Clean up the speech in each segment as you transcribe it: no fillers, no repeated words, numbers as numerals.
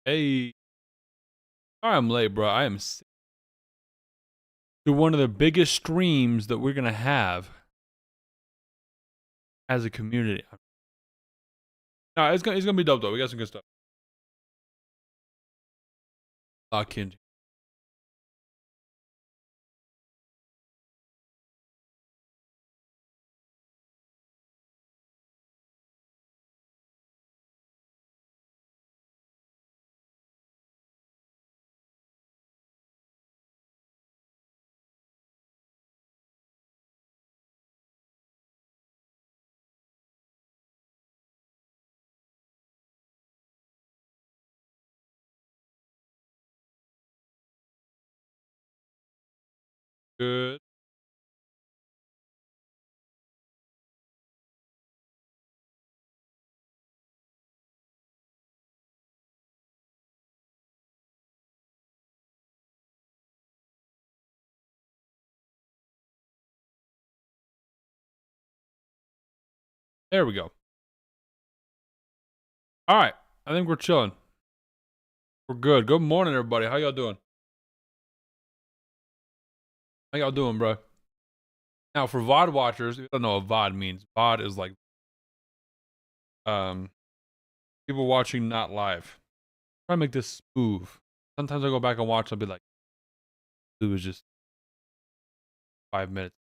Hey, sorry I'm late, bro. I am to one of the biggest streams that we're gonna have as a community. No, it's gonna be dope though. We got some good stuff. Kenji. Good. There we go. All right. I think we're chilling. We're good. Good morning, everybody. How y'all doing? How y'all doing, bro? Now, for VOD watchers, you don't know what VOD means. VOD is like um people watching not live. Try to make this smooth. Sometimes I go back and watch. I'll be like, it was just 5 minutes.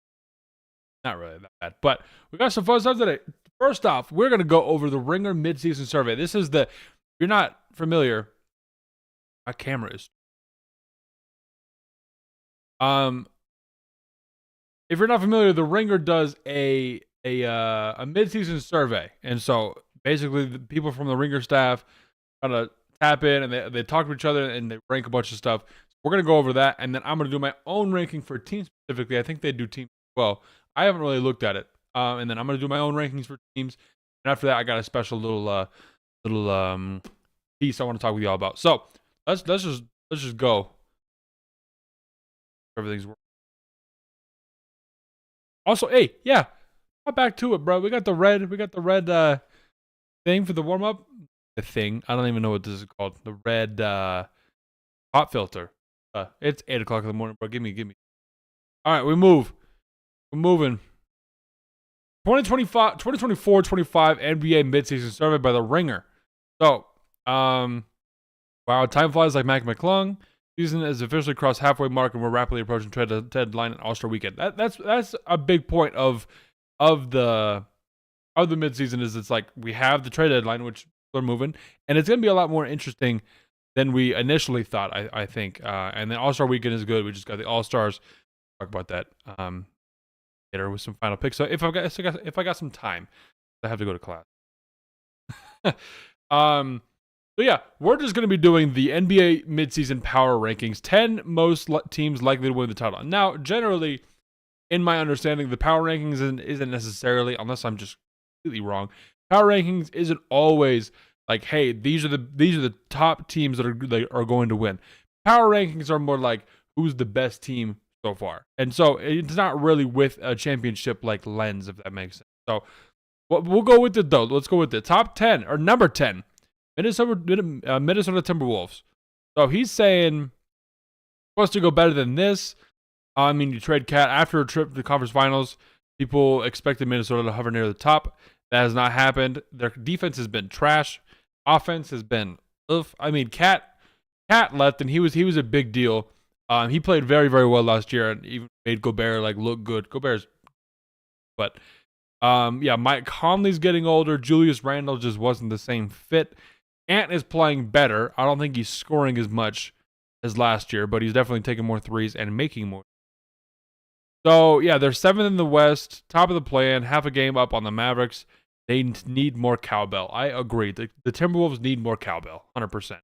Not really that bad, but we got some fun stuff today. First off, we're going to go over the Ringer midseason survey. This is if you're not familiar, my camera is. If you're not familiar, the Ringer does a midseason survey. And so basically the people from the Ringer staff kind of tap in and they talk to each other and they rank a bunch of stuff. We're going to go over that. And then I'm going to do my own ranking for teams specifically. I think they do teams as well. I haven't really looked at it. And then I'm going to do my own rankings for teams. And after that, I got a special little piece I want to talk with y'all about. So let's just go. Everything's working. Also, hey, yeah, back to it, bro. We got the red thing for the warm up. The thing, I don't even know what this is called. The red hot filter. It's 8 o'clock in the morning, bro. Give me. All right, we're moving. 2024-25 NBA midseason survey by the Ringer. So, wow, time flies like Mac McClung. Season is officially crossed halfway mark, and we're rapidly approaching trade deadline and All-Star weekend. That's a big point of the midseason. Is it's like we have the trade deadline, which we're moving, and it's gonna be a lot more interesting than we initially thought. I think, and then All-Star weekend is good. We just got the All-Stars. Talk about that later with some final picks. So if I got some time, I have to go to class. So yeah, we're just going to be doing the NBA midseason power rankings, 10 most teams likely to win the title. Now, generally, in my understanding, the power rankings isn't necessarily, unless I'm just completely wrong, power rankings isn't always like, hey, these are the top teams that are going to win. Power rankings are more like who's the best team so far, and so it's not really with a championship like lens, if that makes sense. So we'll go with it though. Let's go with the top 10 or number 10. Minnesota Timberwolves. So he's saying supposed to go better than this. I mean, you trade Cat after a trip to the conference finals. People expected Minnesota to hover near the top. That has not happened. Their defense has been trash. Offense has been oof. I mean, Cat left, and he was a big deal. He played very, very well last year, and even made Gobert look good. But yeah, Mike Conley's getting older. Julius Randle just wasn't the same fit. Ant is playing better. I don't think he's scoring as much as last year, but he's definitely taking more threes and making more. So, yeah, they're 7th in the West, top of the play-in, half a game up on the Mavericks. They need more cowbell. I agree. The Timberwolves need more cowbell, 100%.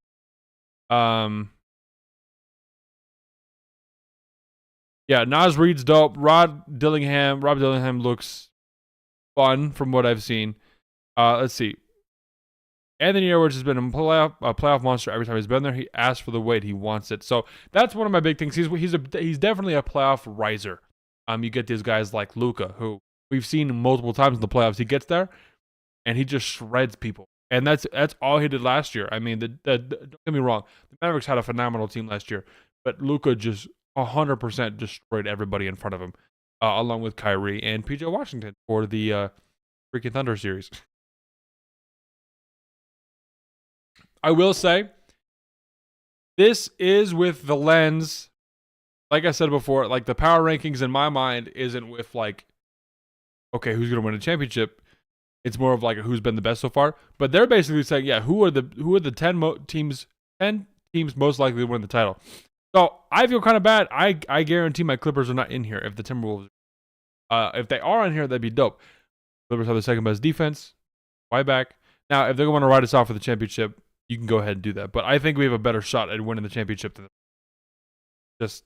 Yeah, Naz Reid's dope. Rob Dillingham looks fun from what I've seen. Let's see. Anthony Edwards has been a playoff monster every time he's been there. He asks for the weight, he wants it. So that's one of my big things. He's definitely a playoff riser. You get these guys like Luka, who we've seen multiple times in the playoffs. He gets there and he just shreds people. And that's all he did last year. I mean, don't get me wrong, the Mavericks had a phenomenal team last year, but Luka just 100% destroyed everybody in front of him, along with Kyrie and PJ Washington for the freaking Thunder series. I will say, this is with the lens, like I said before, like the power rankings in my mind isn't with like, okay, who's going to win a championship? It's more of like who's been the best so far. But they're basically saying, yeah, who are the 10 teams most likely to win the title? So I feel kind of bad. I guarantee my Clippers are not in here if the Timberwolves. If they are on here, that'd be dope. Clippers have the second best defense. Why back? Now, if they're going to ride us off for the championship, you can go ahead and do that. But I think we have a better shot at winning the championship than them. Just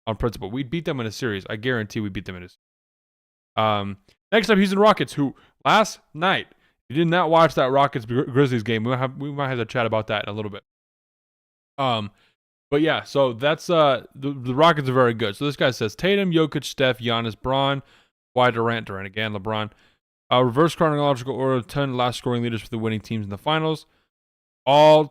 on principle. We beat them in a series. I guarantee we beat them in a series. Next up, Houston Rockets, who last night, if you did not watch that Rockets Grizzlies game, we might have to chat about that in a little bit. But yeah, so that's the Rockets are very good. So this guy says Tatum, Jokic, Steph, Giannis, Braun, Kawhi Durant again, LeBron. Reverse chronological order, 10 last scoring leaders for the winning teams in the finals. All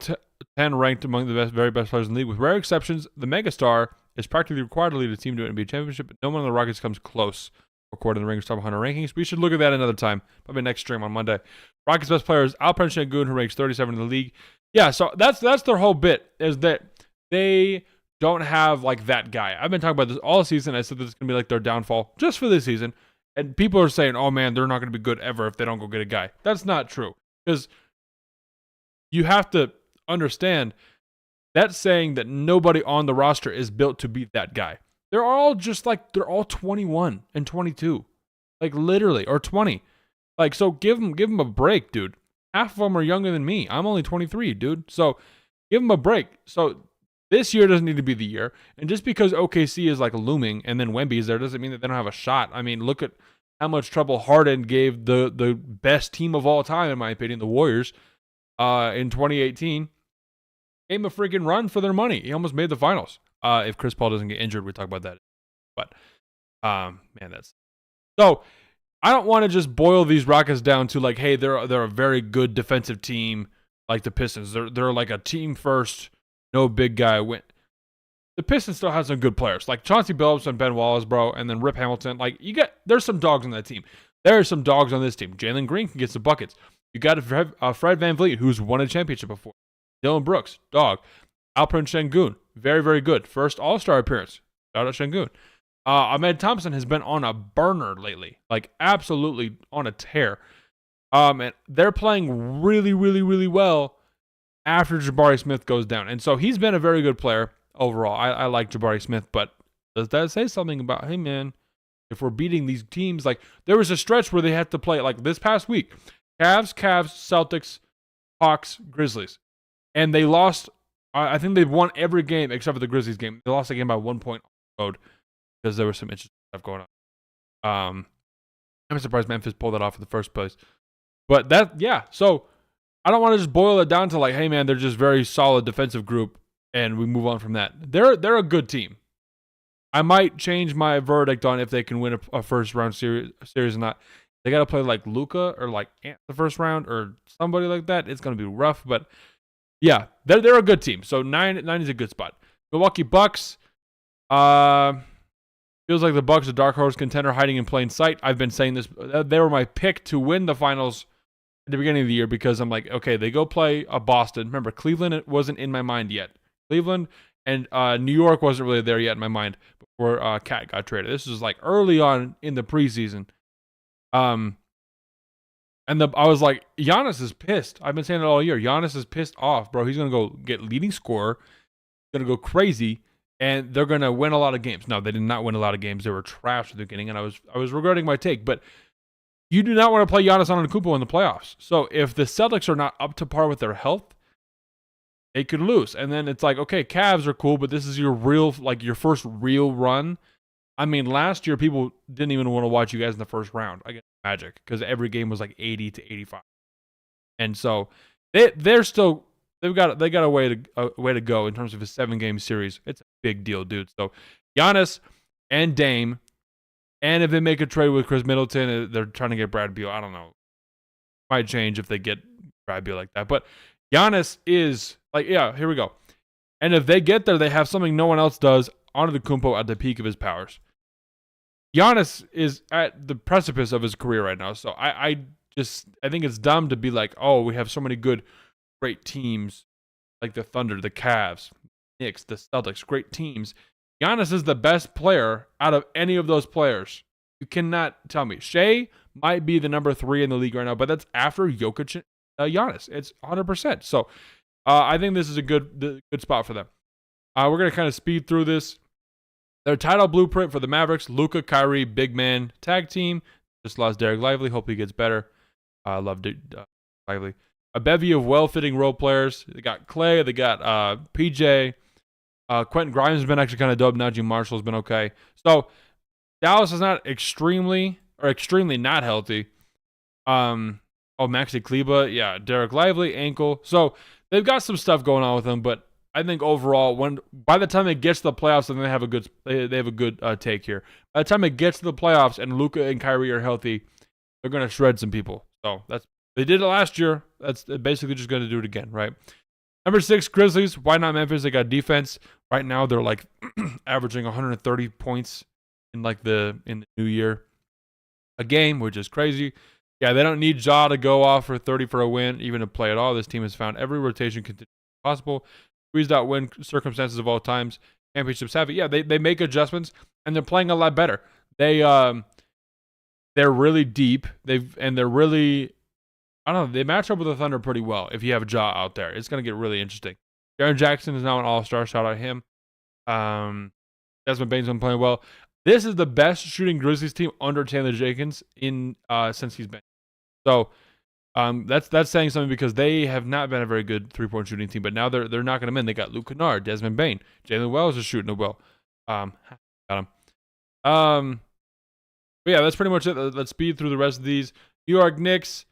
10 ranked among the very best players in the league. With rare exceptions, the megastar is practically required to lead a team to an NBA championship, but no one on the Rockets comes close, according to the Rings Top 100 rankings. We should look at that another time, probably next stream on Monday. Rockets' best player is Alperen Sengun, who ranks 37 in the league. Yeah, so that's their whole bit, is that they don't have like that guy. I've been talking about this all season. I said this is going to be like their downfall just for this season. And people are saying, oh man, they're not going to be good ever if they don't go get a guy. That's not true. Because you have to understand that's saying that nobody on the roster is built to be that guy. They're all 21 and 22. Like literally, or 20. Like, so give them a break, dude. Half of them are younger than me. I'm only 23, dude. So give them a break. So this year doesn't need to be the year. And just because OKC is like looming and then Wemby is there doesn't mean that they don't have a shot. I mean, look at how much trouble Harden gave the best team of all time, in my opinion, the Warriors, in 2018. Gave him a freaking run for their money. He almost made the finals. If Chris Paul doesn't get injured, we talk about that. But, man, that's... So, I don't want to just boil these Rockets down to like, hey, they're a very good defensive team like the Pistons. They're like a team first, no big guy win. The Pistons still have some good players, like Chauncey Billups and Ben Wallace, bro, and then Rip Hamilton. Like, there's some dogs on that team. There are some dogs on this team. Jalen Green can get some buckets. You got Fred VanVleet, who's won a championship before. Dylan Brooks, dog. Alperen Sengun, very, very good. First All-Star appearance. Shout out Sengun. Ahmed Thompson has been on a burner lately, like absolutely on a tear. And they're playing really, really, really well after Jabari Smith goes down. And so he's been a very good player overall. I like Jabari Smith, but does that say something about, hey, man, if we're beating these teams, like there was a stretch where they had to play, like this past week, Cavs, Celtics, Hawks, Grizzlies. And they lost, I think they've won every game except for the Grizzlies game. They lost the game by 1 point on the road because there was some interesting stuff going on. I'm surprised Memphis pulled that off in the first place. But so I don't want to just boil it down to like, hey man, they're just very solid defensive group and we move on from that. They're a good team. I might change my verdict on if they can win a first round series or not. They got to play like Luka or like the first round or somebody like that. It's going to be rough, but yeah, they're a good team. So 9 is a good spot. Milwaukee Bucks. Feels like the Bucks are a dark horse contender hiding in plain sight. I've been saying this. They were my pick to win the finals at the beginning of the year because I'm like, okay, they go play Boston. Remember, Cleveland wasn't in my mind yet. Cleveland and New York wasn't really there yet in my mind before Cat got traded. This was like early on in the preseason. I was like, Giannis is pissed. I've been saying it all year. Giannis is pissed off, bro. He's gonna go get leading scorer. Gonna go crazy. And they're going to win a lot of games. No, they did not win a lot of games. They were trash at the beginning, and I was regretting my take. But you do not want to play Giannis Antetokounmpo in the playoffs. So if the Celtics are not up to par with their health, they could lose. And then it's like, okay, Cavs are cool, but this is your first real run. I mean, last year people didn't even want to watch you guys in the first round against Magic because every game was like 80 to 85. And so they're still. They got a way to go in terms of a 7-game series. It's a big deal, dude. So Giannis and Dame, and if they make a trade with Chris Middleton, they're trying to get Brad Beal. I don't know. Might change if they get I'd be like that. But Giannis is like, yeah, here we go. And if they get there, they have something no one else does. Antetokounmpo at the peak of his powers. Giannis is at the precipice of his career right now. So I think it's dumb to be like, oh, we have so many good, great teams like the Thunder, the Cavs, Knicks, the Celtics, great teams. Giannis is the best player out of any of those players. You cannot tell me. Shea might be the number 3 in the league right now, but that's after Jokic and Giannis. It's 100%. So I think this is a good spot for them. We're going to kind of speed through this. Their title blueprint for the Mavericks: Luka, Kyrie, big man tag team. Just lost Derek Lively. Hope he gets better. I love Lively. A bevy of well-fitting role players. They got Clay. They got PJ. Quentin Grimes has been actually kind of dope. Najee Marshall's been okay. So Dallas is not extremely not healthy. Maxi Kleba. Yeah, Derek Lively, ankle. So they've got some stuff going on with them, but I think overall, by the time it gets to the playoffs, then they have a good take here. By the time it gets to the playoffs and Luka and Kyrie are healthy, they're gonna shred some people. So they did it last year. That's basically just gonna do it again, right? Number 6, Grizzlies. Why not Memphis? They got defense. Right now they're like averaging 130 points in the new year a game, which is crazy. Yeah, they don't need Ja to go off for 30 for a win, even to play at all. This team has found every rotation possible. Squeezed out win circumstances of all times. Championships have it. Yeah, they make adjustments and they're playing a lot better. They're really deep. They're really, I don't know, they match up with the Thunder pretty well if you have Ja out there. It's gonna get really interesting. Jaren Jackson is now an all-star. Shout out him. Desmond Bane's been playing well. This is the best shooting Grizzlies team under Taylor Jenkins since he's been. So that's saying something because they have not been a very good 3-point shooting team, but now they're knocking them in. They got Luke Kennard, Desmond Bane, Jalen Wells is shooting it well. Got him. But yeah, that's pretty much it. Let's speed through the rest of these. New York Knicks,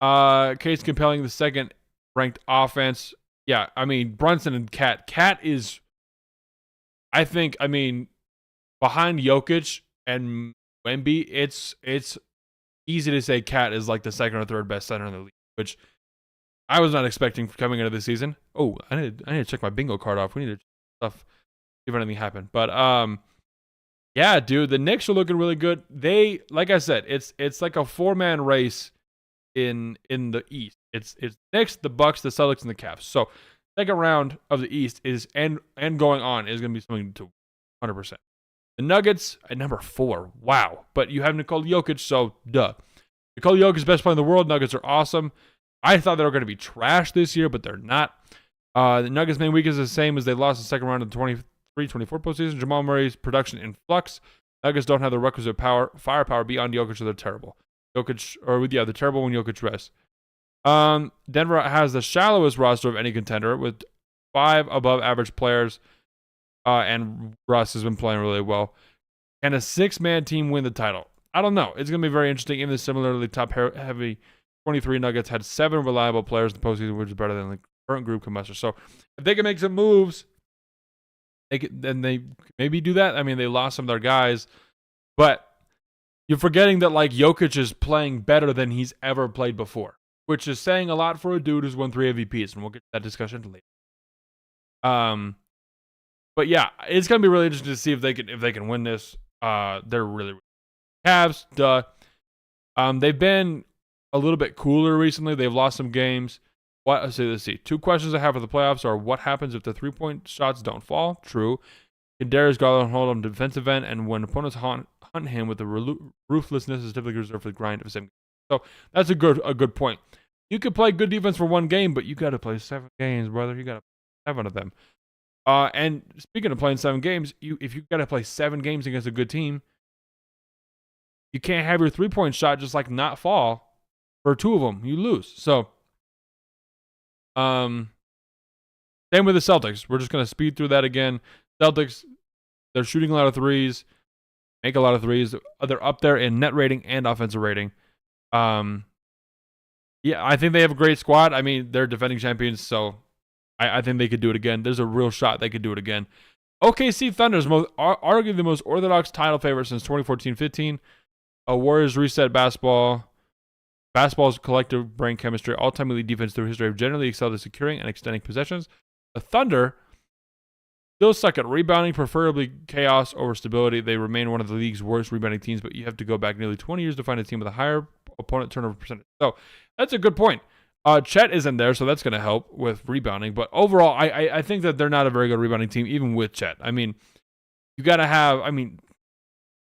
case compelling the second ranked offense. Yeah, I mean Brunson and Cat. Cat is, behind Jokic and Wemby, it's easy to say Cat is like the second or third best center in the league, which I was not expecting coming into the season. Oh, I need to check my bingo card off. We need to stuff, see if anything happened. But yeah, dude, the Knicks are looking really good. They, like I said, it's like a 4-man race in the East. It's Knicks, the Bucks, the Celtics, and the Cavs. So second round of the East is and going on is going to be something to 100%. The Nuggets at number 4. Wow. But you have Nikola Jokic, so duh. Nikola Jokic is best player in the world. Nuggets are awesome. I thought they were going to be trash this year, but they're not. The Nuggets' main weakness is the same as they lost the second round of the 23-24 postseason. Jamal Murray's production in flux. Nuggets don't have the requisite firepower beyond Jokic, so they're terrible. They're terrible when Jokic rests. Denver has the shallowest roster of any contender with 5 above average players. And Russ has been playing really well. Can a 6-man team win the title? I don't know. It's going to be very interesting. In the similarly top-heavy 23 Nuggets had 7 reliable players in the postseason, which is better than the current group can muster. So if they can make some moves, then they maybe do that. I mean, they lost some of their guys, but you're forgetting that Jokic is playing better than he's ever played before, which is saying a lot for a dude who's won 3 MVPs, and we'll get to that discussion later. But yeah, it's gonna be really interesting to see if they can win this. They're really Cavs. Duh. They've been a little bit cooler recently. They've lost some games. Let's see. 2 questions I have for the playoffs are: what happens if the 3-point shots don't fall? True. Can Darius Garland hold on to defensive end? And when opponents hunt him with the ruthlessness is typically reserved for the grind of 7 games. So that's a good point. You could play good defense for 1 game, but you got to play 7 games, brother. You got to play 7 of them. And speaking of playing 7 games, if you got to play 7 games against a good team, you can't have your 3-point shot just not fall for 2 of them. You lose. So, same with the Celtics. We're just going to speed through that again. Celtics, they're shooting a lot of threes, make a lot of threes. They're up there in net rating and offensive rating. Yeah, I think they have a great squad. I mean, they're defending champions, so I think they could do it again. There's a real shot they could do it again. OKC Thunder's arguably the most orthodox title favorite since 2014-15. Warriors reset basketball. Basketball's collective brain chemistry, all-time elite defense through history have generally excelled at securing and extending possessions. The Thunder still suck at rebounding, preferably chaos over stability. They remain one of the league's worst rebounding teams, but you have to go back nearly 20 years to find a team with a higher opponent turnover percentage. So that's a good point. Chet isn't there, so that's going to help with rebounding. But overall, I think that they're not a very good rebounding team, even with Chet. I mean, you got to have,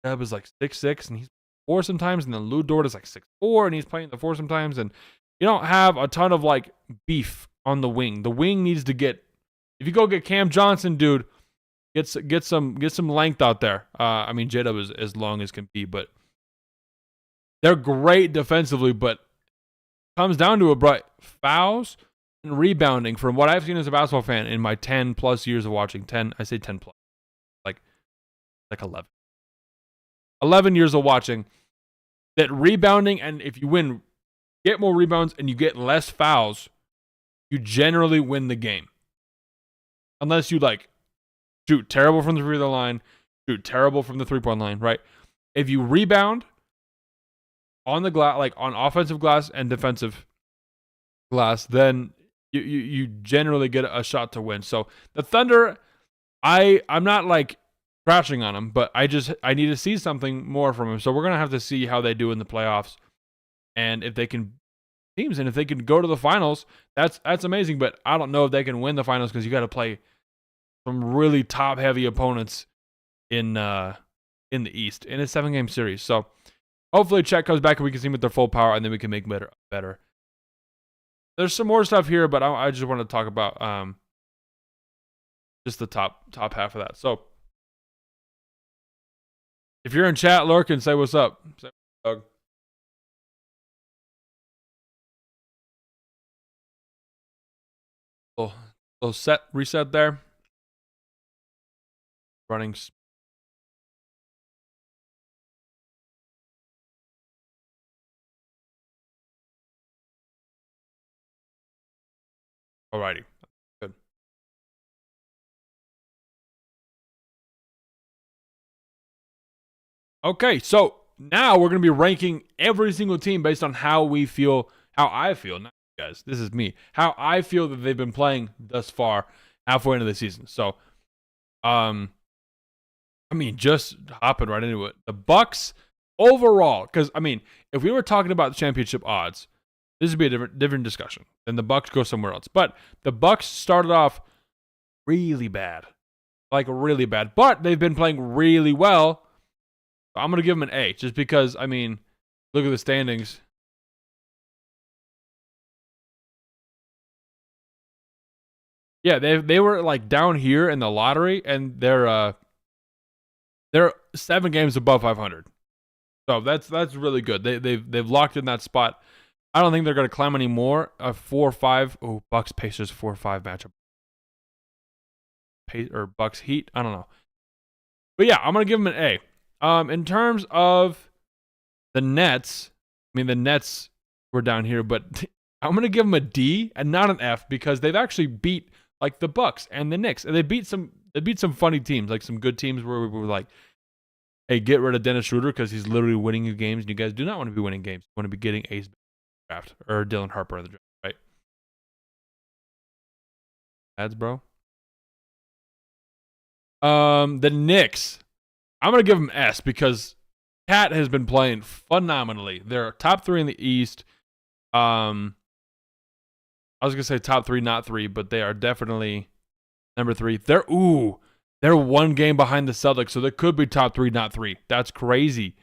Dub is like 6'6", and he's 4 sometimes, and then Lou Dort is like 6'4", and he's playing the 4 sometimes, and you don't have a ton of like beef on the wing. The wing needs to get, if you go get Cam Johnson, dude, get some length out there. J-Dub is as long as can be, but they're great defensively, but comes down to fouls and rebounding. From what I've seen as a basketball fan in my 10 plus years of watching, 10 plus, like 11 years of watching, that rebounding, and if you get more rebounds and you get less fouls, you generally win the game. Unless you shoot terrible from the free throw line, shoot terrible from the 3-point line, right? If you rebound on the glass, like on offensive glass and defensive glass, then you generally get a shot to win. So the Thunder, I'm not crashing on them, but I need to see something more from them. So we're gonna have to see how they do in the playoffs, and if they can if they can go to the finals, that's amazing. But I don't know if they can win the finals because you got to play some really top heavy opponents in the East in a 7-game series. So hopefully Chet comes back and we can see him with their full power, and then we can make better. There's some more stuff here, but I just want to talk about just the top half of that. So if you're in chat, lurk and say what's up. Say, Doug. Little set reset there. Running. Alrighty. Good. Okay, so now we're going to be ranking every single team based on how I feel, not you guys, this is me, how I feel that they've been playing thus far halfway into the season. So, just hopping right into it. The Bucks overall, because, if we were talking about the championship odds, this would be a different discussion. Then the Bucks go somewhere else. But the Bucks started off really bad. Really bad. But they've been playing really well. I'm going to give them an A, just because, look at the standings. Yeah, they were down here in the lottery, and they're 7 games above 500. So that's really good. They've locked in that spot. I don't think they're going to climb any more. 4-5. Oh, Bucks Pacers 4-5 matchup. Or Bucks Heat. I don't know. But yeah, I'm going to give them an A. In terms of the Nets, the Nets were down here, but I'm going to give them a D and not an F, because they've actually beat the Bucks and the Knicks, and they beat some funny teams, some good teams where we were hey, get rid of Dennis Schroeder because he's literally winning you games, and you guys do not want to be winning games. You want to be getting ace draft or Dylan Harper in the draft, right? Ads, bro. The Knicks, I'm going to give them S, because Cat has been playing phenomenally. They're top 3 in the East. I was going to say top 3, not 3, but they are definitely number 3. They're 1 game behind the Celtics, so they could be top 3, not 3. That's crazy.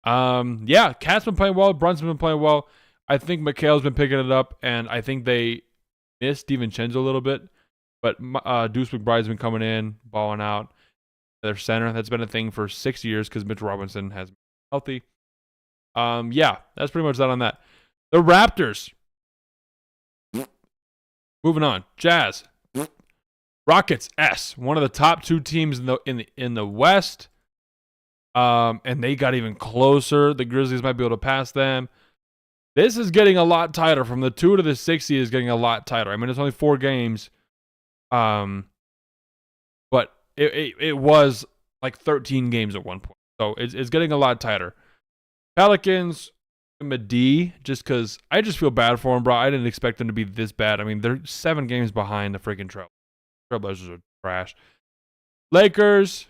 Yeah, Cat's been playing well. Brunson's been playing well. I think McHale's been picking it up, and I think they missed DiVincenzo a little bit. But Deuce McBride's been coming in, balling out. Their center, that's been a thing for 6 years because Mitch Robinson has been healthy. Yeah, that's pretty much that on that. The Raptors. Moving on. Jazz. Rockets S. One of the top 2 teams in the West. And they got even closer. The Grizzlies might be able to pass them. This is getting a lot tighter. From the 2 to the 60 is getting a lot tighter. It's only 4 games. But it was 13 games at one point. So it's getting a lot tighter. Pelicans him a D just because I just feel bad for him, bro. I didn't expect them to be this bad. I mean, they're 7 games behind the freaking Trailblazers are trash. Lakers.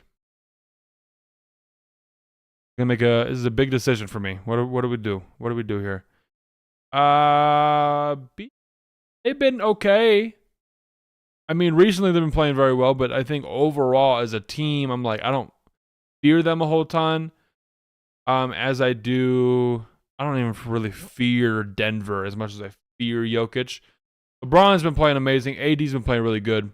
This is a big decision for me. What do we do? What do we do here? They've been okay. I mean, recently they've been playing very well, but I think overall as a team, I'm like, I don't fear them a whole ton. As I do, I don't even really fear Denver as much as I fear Jokic. LeBron's been playing amazing. AD's been playing really good.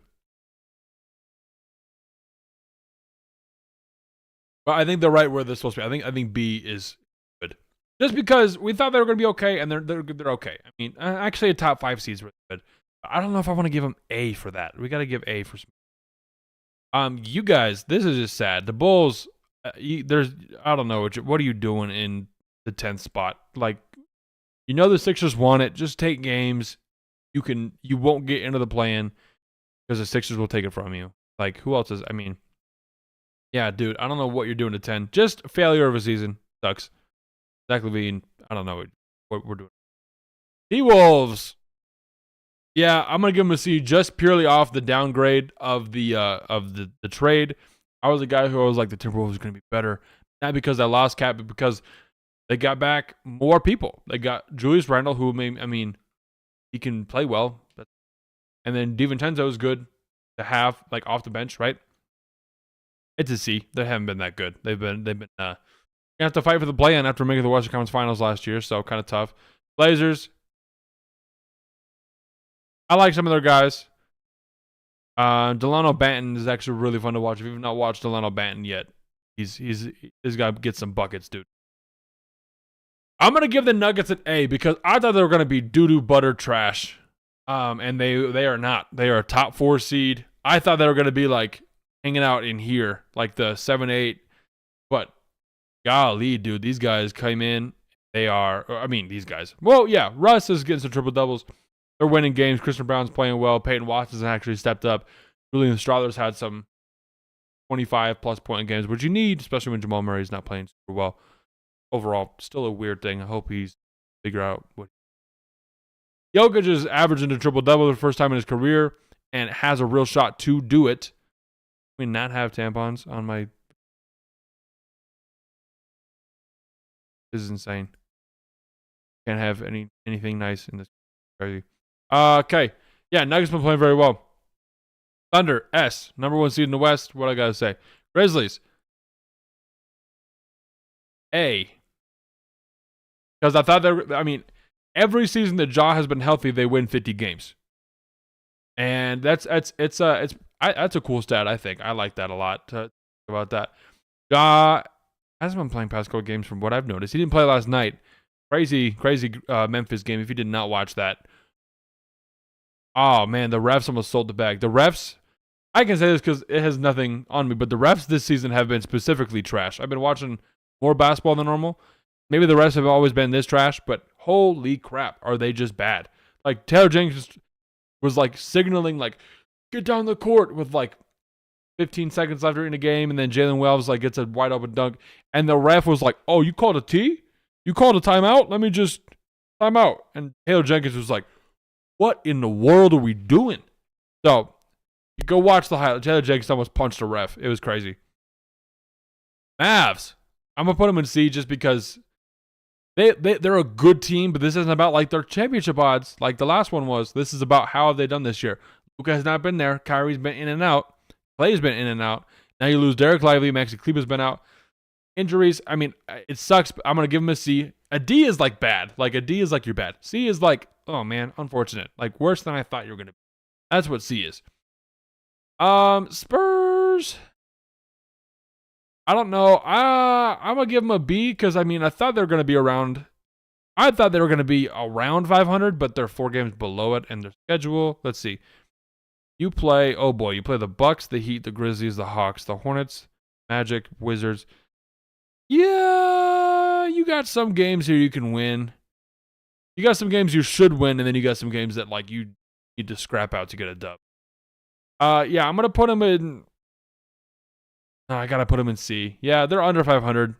But I think they're right where they're supposed to be. I think B is good. Just because we thought they were going to be okay, and they're okay. I mean, actually a top 5 seed's really good. I don't know if I want to give them A for that. We got to give A for some. You guys, this is just sad. The Bulls, I don't know, what are you doing in the 10th spot? Like, you know the Sixers won it. Just take games. You won't get into the play-in because the Sixers will take it from you. Like, who else is, I mean, yeah, dude, I don't know what you're doing to 10. Just failure of a season. Sucks. Zach LaVine, I don't know what we're doing. T-Wolves. Yeah, I'm gonna give him a C just purely off the downgrade of the trade. I was a guy who was like the Timberwolves are gonna be better, not because I lost Cap, but because they got back more people. They got Julius Randle, who he can play well, and then DiVincenzo is good to have like off the bench, right? It's a C. They haven't been that good. They've been gonna have to fight for the play-in after making the Western Conference Finals last year, so kind of tough. Blazers. I like some of their guys. Delano Banton is actually really fun to watch. If you've not watched Delano Banton yet, this guy gets some buckets, dude. I'm gonna give the Nuggets an A because I thought they were gonna be doo-doo butter trash, and they are not. They are a top 4 seed. I thought they were gonna be like hanging out in here, like the 7-8. But golly, dude, these guys came in. These guys. Well, yeah, Russ is getting some triple doubles. They're winning games. Christian Brown's playing well. Peyton Watson's actually stepped up. Julian Strawther's had some 25-plus point games, which you need, especially when Jamal Murray's not playing super well. Overall, still a weird thing. I hope he's figure out what. Jokic is averaging a triple-double for the first time in his career and has a real shot to do it. I mean, not have tampons on my. This is insane. Can't have anything nice in this. Crazy. Okay. Yeah, Nuggets been playing very well. Thunder, S. Number 1 seed in the West. What I got to say. Grizzlies. A. Because I thought every season that Ja has been healthy, they win 50 games. And that's a cool stat, I think. I like that a lot about that. Ja hasn't been playing past couple games from what I've noticed. He didn't play last night. Crazy Memphis game if you did not watch that. Oh, man, the refs almost sold the bag. The refs, I can say this because it has nothing on me, but the refs this season have been specifically trash. I've been watching more basketball than normal. Maybe the refs have always been this trash, but holy crap, are they just bad. Like, Taylor Jenkins was, like, signaling, like, get down the court with, like, 15 seconds left in the game, and then Jalen Wells, like, gets a wide open dunk, and the ref was like, oh, you called a T? You called a timeout? Let me just timeout. And Taylor Jenkins was like, what in the world are we doing? So, you go watch the highlight. Taylor Jenkins almost punched a ref. It was crazy. Mavs. I'm going to put them in C just because they're a good team, but this isn't about like their championship odds like the last one was. This is about how have they done this year. Luka has not been there. Kyrie's been in and out. Clay's been in and out. Now you lose Derek Lively. Maxi Kleber's been out. Injuries, I mean, it sucks, but I'm going to give him a C. A D is like bad. Like a D is like you're bad. C is like, oh man, unfortunate. Like worse than I thought you were going to be. That's what C is. Spurs. I don't know. I'm going to give them a B because, I mean, I thought they were going to be around 500, but they're 4 games below it in their schedule. Let's see. You play the Bucks, the Heat, the Grizzlies, the Hawks, the Hornets, Magic, Wizards. Yeah, you got some games here you can win. You got some games you should win, and then you got some games that like you need to scrap out to get a dub. Yeah, I'm gonna put them in. I gotta put them in C. Yeah, they're under 500.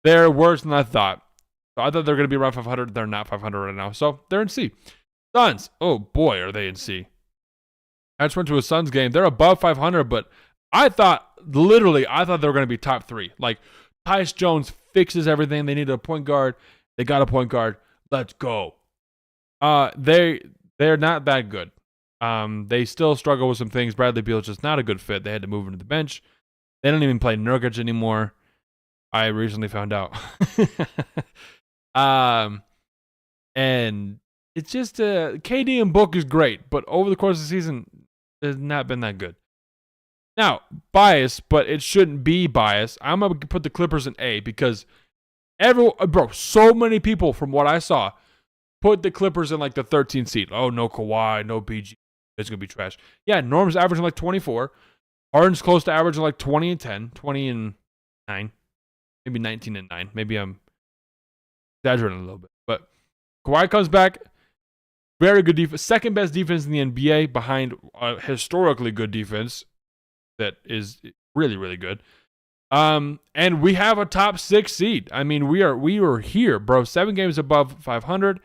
They're worse than I thought. So I thought they were going to be around 500. They're not 500 right now. So they're in C. Suns. Oh, boy, are they in C. I just went to a Suns game. They're above 500, but I thought they were going to be top 3. Like, Tyus Jones fixes everything. They needed a point guard. They got a point guard. Let's go. They're not that good. They still struggle with some things. Bradley Beal's just not a good fit. They had to move him to the bench. They don't even play Nurkic anymore. I recently found out. And it's just KD and Book is great, but over the course of the season, it's not been that good. Now, bias, but it shouldn't be bias. I'm gonna put the Clippers in A because so many people from what I saw put the Clippers in like the 13th seed. Oh, no Kawhi, no BG. It's going to be trash. Yeah, Norm's averaging like 24. Harden's close to averaging like 20 and 10, 20 and 9, maybe 19 and 9. Maybe I'm exaggerating a little bit. But Kawhi comes back. Very good defense. Second best defense in the NBA behind a historically good defense that is really, really good. And we have a top 6 seed. I mean, we are here, bro. 7 games above 500.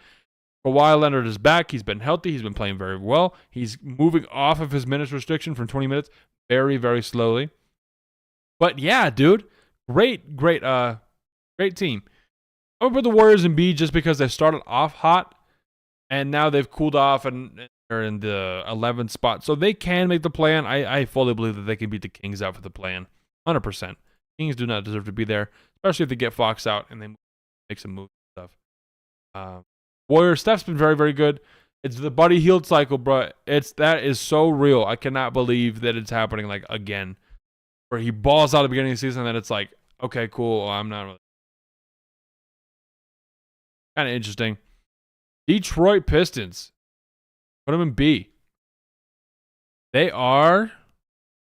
Kawhi Leonard is back. He's been healthy. He's been playing very well. He's moving off of his minutes restriction from 20 minutes very, very slowly. But yeah, dude, great team. I'm gonna put the Warriors in B just because they started off hot, and now they've cooled off and are in the 11th spot, so they can make the play-in. I fully believe that they can beat the Kings out for the play-in, 100%. Kings do not deserve to be there, especially if they get Fox out and they make some moves and stuff. Warriors, Steph's been very, very good. It's the Buddy Hield cycle, bro. That is so real. I cannot believe that it's happening like again, where he balls out at the beginning of the season, and then it's like, okay, cool. Well, I'm not really. Kind of interesting. Detroit Pistons. Put them in B. They are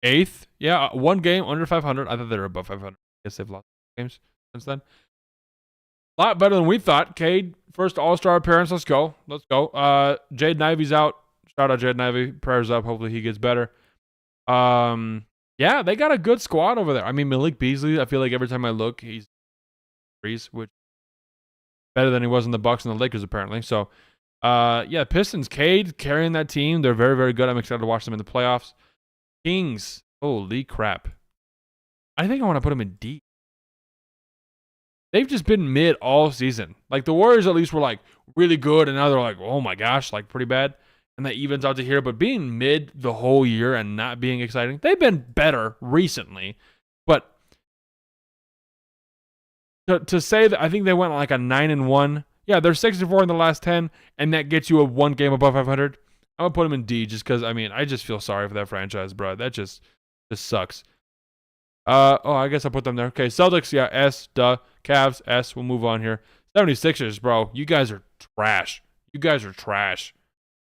8th. Yeah, 1 game under 500. I thought they were above 500. I guess they've lost games since then. A lot better than we thought. Cade, first All-Star appearance. Let's go. Jaden Ivey's out. Shout out Jaden Ivey. Prayers up. Hopefully he gets better. Yeah, they got a good squad over there. I mean, Malik Beasley, I feel like every time I look, he's threes, which better than he was in the Bucks and the Lakers, apparently. So, yeah, Pistons, Cade carrying that team. They're very, very good. I'm excited to watch them in the playoffs. Kings, holy crap. I think I want to put them in D. They've just been mid all season. Like, the Warriors at least were, like, really good, and now they're like, oh my gosh, like, pretty bad. And that evens out to here. But being mid the whole year and not being exciting, they've been better recently. But to say that I think they went like a 9-1. Yeah, they're 6-4 in the last 10, and that gets you a 1 game above 500. I'm going to put them in D just because, I mean, I just feel sorry for that franchise, bro. That just sucks. I guess I'll put them there. Okay, Celtics, yeah, S, duh. Cavs, S. We'll move on here. 76ers, bro. You guys are trash.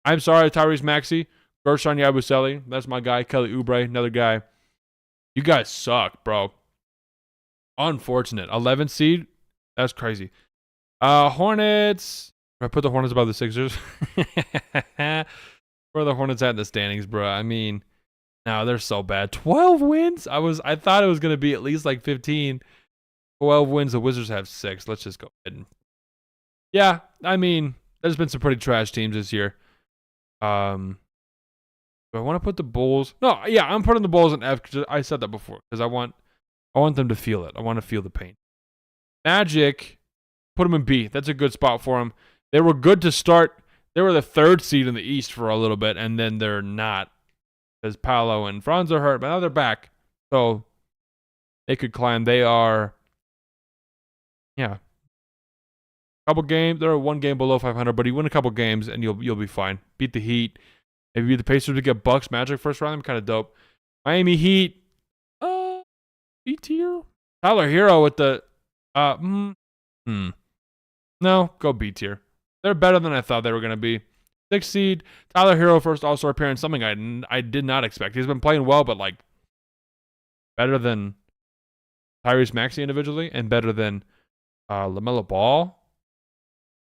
I'm sorry, Tyrese Maxey. Gershon Yabusele. That's my guy. Kelly Oubre, another guy. You guys suck, bro. Unfortunate. 11th seed? That's crazy. Hornets. I put the Hornets above the Sixers. Where are the Hornets at in the standings, bro? I mean, no, they're so bad. 12 wins? I thought it was going to be at least like 15. 12 wins. The Wizards have 6. Let's just go ahead. Yeah, I mean, there's been some pretty trash teams this year. Do I want to put the Bulls? No, yeah, I'm putting the Bulls in F because I said that before because I want them to feel it. I want to feel the pain. Magic, put them in B. That's a good spot for them. They were good to start. They were the 3rd seed in the East for a little bit, and then they're not because Paolo and Franz are hurt, but now they're back. So they could climb. They are, yeah, couple games. They're 1 game below 500, but you win a couple games and you'll be fine. Beat the Heat. Maybe beat the Pacers to get Bucks Magic first round. I'm kind of dope. Miami Heat. B tier. Tyler Hero with the No, go B tier. They're better than I thought they were gonna be. 6th seed. Tyler Hero first All-Star appearance. Something I did not expect. He's been playing well, but like better than Tyrese Maxey individually, and better than LaMelo Ball.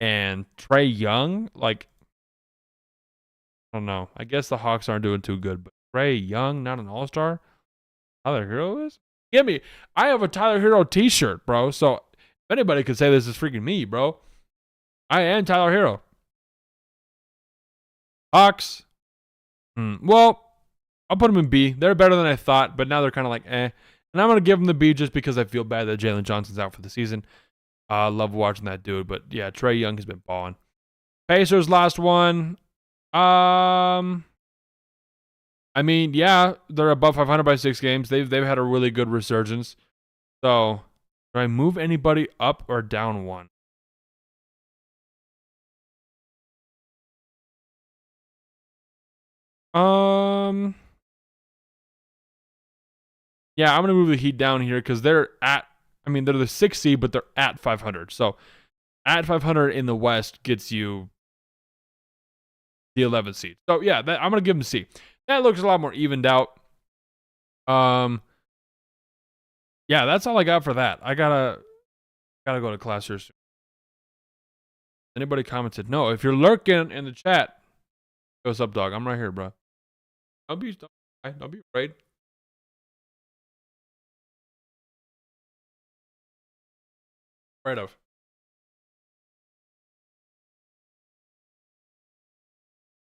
And Trae Young, like, I don't know. I guess the Hawks aren't doing too good, but Trae Young, not an All-Star? Tyler Hero is? Get me. I have a Tyler Hero t-shirt, bro. So if anybody could say this is freaking me, bro. I am Tyler Hero. Hawks. Well, I'll put them in B. They're better than I thought, but now they're kind of like eh. And I'm going to give them the B just because I feel bad that Jalen Johnson's out for the season. Love watching that dude. But yeah, Trae Young has been balling. Pacers last one. I mean, yeah, they're above 500 by 6 games. They've had a really good resurgence. So, do I move anybody up or down one? Yeah, I'm gonna move the Heat down here because they're the 6th seed, but they're at 500. So, at 500 in the West gets you the 11th seed. So yeah, I'm gonna give them C. That looks a lot more evened out. Yeah, that's all I got for that. I gotta go to class here soon. Anybody commented? No. If you're lurking in the chat, what's up, dog? I'm right here, bro. Don't be afraid. Right off.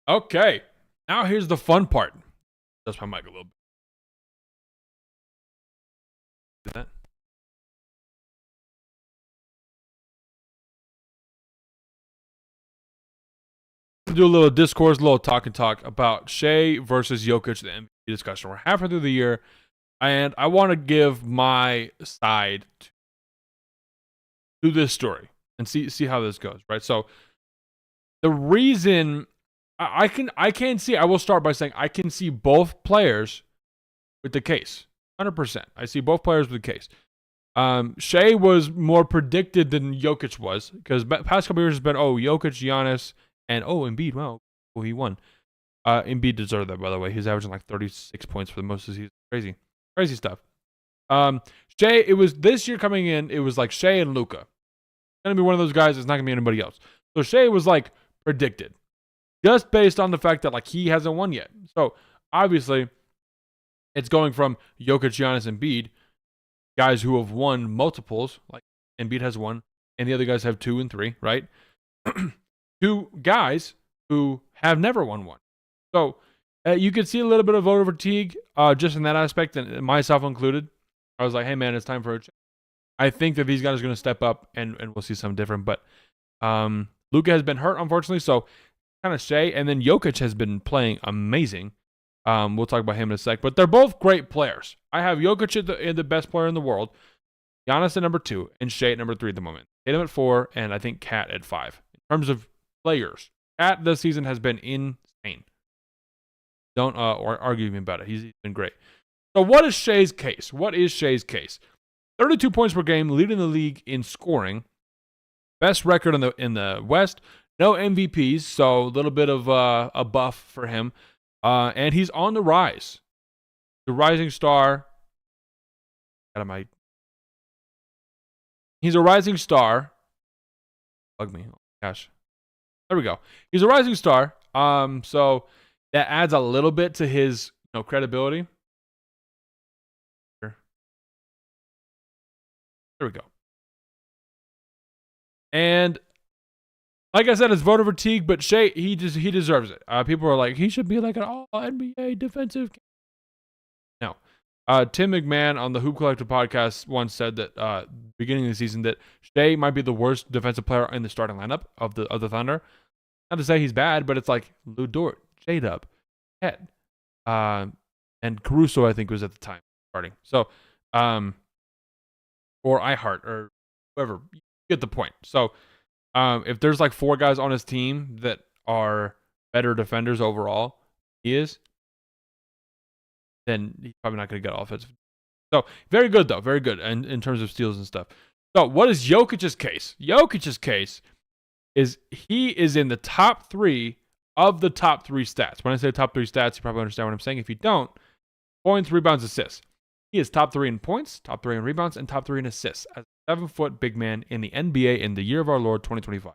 Okay. Now here's the fun part. That's my mic a little bit. Do that. Do a little discourse, a little talk about Shai versus Jokic, the MVP discussion. We're halfway through the year, and I want to give my side to this story and see how this goes, right? So the reason I will start by saying I can see both players with the case. 100%. I see both players with the case. Shai was more predicted than Jokic was because past couple years has been Jokic, Giannis, and Embiid. Wow, he won. Embiid deserved that, by the way. He's averaging like 36 points for the most of the season. Crazy stuff. Shai, it was this year coming in. It was like Shai and Luka. Gonna be one of those guys. It's not gonna be anybody else. So Shai was like predicted, just based on the fact that like he hasn't won yet. So obviously, it's going from Jokic, Giannis, and Embiid, guys who have won multiples. Like Embiid has one, and the other guys have 2 and 3, right? Two guys who have never won one. So you could see a little bit of voter fatigue just in that aspect, and myself included. I was like, hey, man, it's time for a change. I think that these guys are going to step up, and we'll see something different. But Luka has been hurt, unfortunately, so kind of Shai. And then Jokic has been playing amazing. We'll talk about him in a sec. But they're both great players. I have Jokic in the best player in the world, Giannis at number 2, and Shai at number 3 at the moment. Tatum at 4, and I think Cat at 5. In terms of players, Cat this season has been insane. Don't argue with me about it. He's been great. So what is Shai's case? 32 points per game, leading the league in scoring. Best record in the West. No MVPs, so a little bit of a buff for him. And he's on the rise. The rising star. He's a rising star. Bug me. Oh, gosh. There we go. He's a rising star. So that adds a little bit to his credibility. There we go. And like I said, it's voter fatigue, but Shai, he deserves it. People are like, he should be like an all NBA defensive. No. Tim McMahon on the Hoop Collective podcast once said that beginning of the season that Shai might be the worst defensive player in the starting lineup of the Thunder. Not to say he's bad, but it's like Lou Dort, J-Dub, Head, and Caruso, I think, was at the time starting. So, or iHeart or whoever. You get the point. So, if there's like 4 guys on his team that are better defenders overall, he is, then he's probably not going to get offensive. So, very good, though. Very good in terms of steals and stuff. So, what is Jokic's case? Jokic's case is he is in the top 3 of the top 3 stats. When I say top 3 stats, you probably understand what I'm saying. If you don't, points, rebounds, assists. He is top 3 in points, top 3 in rebounds, and top 3 in assists as a 7-foot big man in the NBA in the year of our Lord 2025.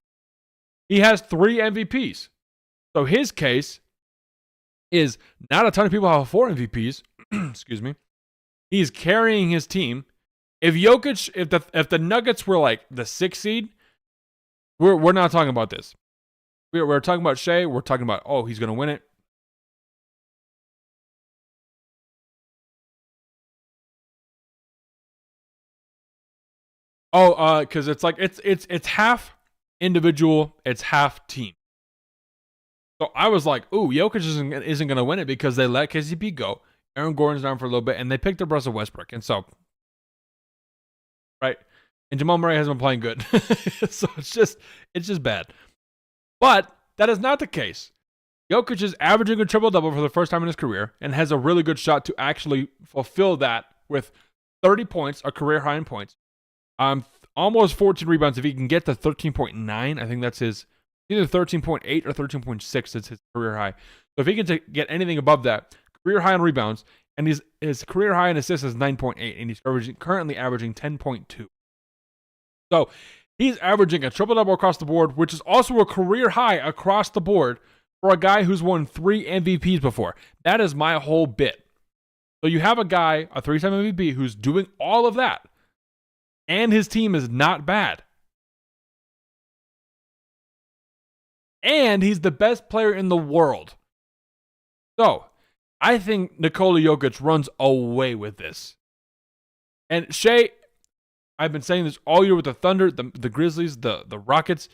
He has 3 MVPs. So his case is not a ton of people have 4 MVPs. Excuse me. He's carrying his team. If Jokic, if the Nuggets were like the 6th seed, we're not talking about this. We're talking about Shai. We're talking about, oh, he's gonna win it. Oh, because it's like it's half individual, it's half team. So I was like, ooh, Jokic isn't gonna win it because they let KCP go. Aaron Gordon's down for a little bit, and they picked up Russell Westbrook, and so right, and Jamal Murray hasn't been playing good, so it's just bad. But that is not the case. Jokic is averaging a triple-double for the first time in his career and has a really good shot to actually fulfill that with 30 points, a career high in points. Almost 14 rebounds if he can get to 13.9. I think that's his either 13.8 or 13.6 is his career high. So if he can get anything above that, career high in rebounds, and his career high in assists is 9.8, and he's currently averaging 10.2. So he's averaging a triple-double across the board, which is also a career high across the board for a guy who's won 3 MVPs before. That is my whole bit. So you have a guy, a 3-time MVP, who's doing all of that, and his team is not bad. And he's the best player in the world. So I think Nikola Jokic runs away with this. And Shai, I've been saying this all year with the Thunder, the Grizzlies, the Rockets.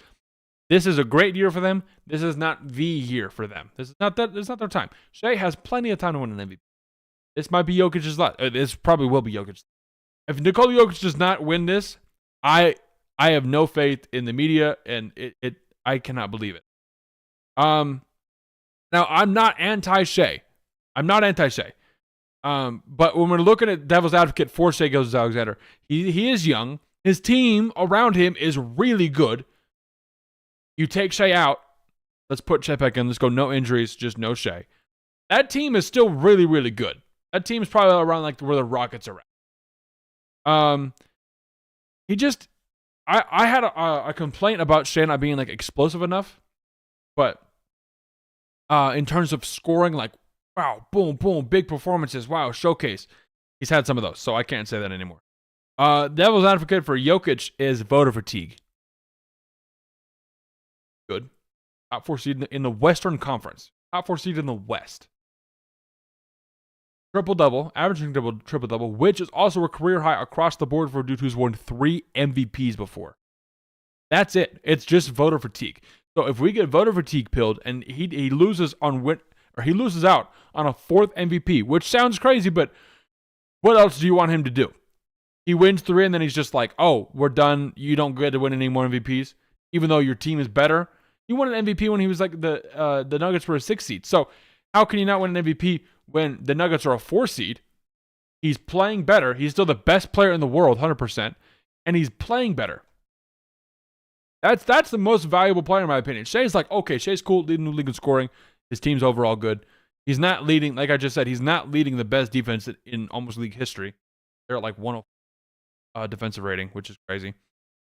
This is a great year for them. This is not the year for them. This is not their time. Shai has plenty of time to win an MVP. This might be Jokic's last. This probably will be Jokic's. If Nikola Jokic does not win this, I have no faith in the media, and I cannot believe it. Now I'm not anti-Shai. But when we're looking at devil's advocate for Shai Gilgeous-Alexander, he is young. His team around him is really good. You take Shai out. Let's put Shai back in. Let's go no injuries, just no Shai. That team is still really, really good. That team is probably around like where the Rockets are at. I had a complaint about Shai not being like explosive enough, but in terms of scoring, like wow, boom, boom, big performances, wow, showcase. He's had some of those, so I can't say that anymore. Devil's advocate for Jokic is voter fatigue. Good. Top 4 seed in the Western Conference. Top 4 seed in the West. Triple-double, averaging triple-double, which is also a career high across the board for a dude who's won 3 MVPs before. That's it. It's just voter fatigue. So if we get voter fatigue pilled and he loses out on a 4th MVP, which sounds crazy, but what else do you want him to do? He wins 3 and then he's just like, oh, we're done. You don't get to win any more MVPs, even though your team is better. He won an MVP when he was like the Nuggets were a 6 seed. So how can you not win an MVP when the Nuggets are a 4 seed? He's playing better. He's still the best player in the world, 100%, and he's playing better. That's the most valuable player in my opinion. Shai's like, okay, Shai's cool, leading the league in scoring. His team's overall good. He's not leading, like I just said, he's not leading the best defense in almost league history. They're at like 104 defensive rating, which is crazy.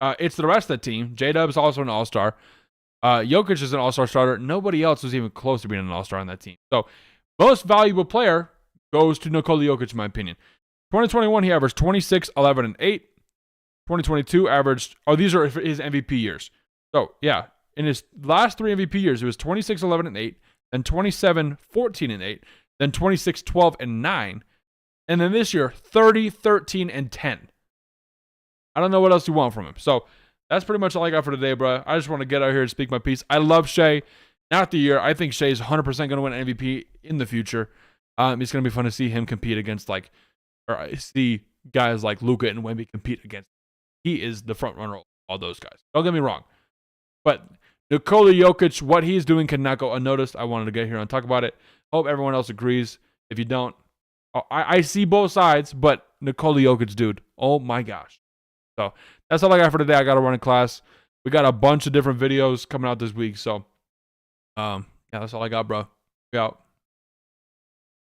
It's the rest of the team. J-Dub's also an all-star. Jokic is an all-star starter. Nobody else was even close to being an all-star on that team. So, most valuable player goes to Nikola Jokic, in my opinion. 2021, he averaged 26, 11, and 8. 2022 averaged, these are his MVP years. So, yeah, in his last 3 MVP years, it was 26, 11, and 8, then 27, 14, and 8, then 26, 12, and 9, and then this year, 30, 13, and 10. I don't know what else you want from him. So, that's pretty much all I got for today, bro. I just want to get out here and speak my piece. I love Shai. Not the year. I think Shai is 100% going to win an MVP in the future. It's going to be fun to see him compete against see guys like Luka and Wemby compete against. He is the front runner of all those guys. Don't get me wrong. But Nikola Jokic, what he's doing cannot go unnoticed. I wanted to get here and talk about it. Hope everyone else agrees. If you don't, I see both sides, but Nikola Jokic, dude, oh my gosh. So that's all I got for today. I got to run a class. We got a bunch of different videos coming out this week. So, yeah, that's all I got, bro. We out.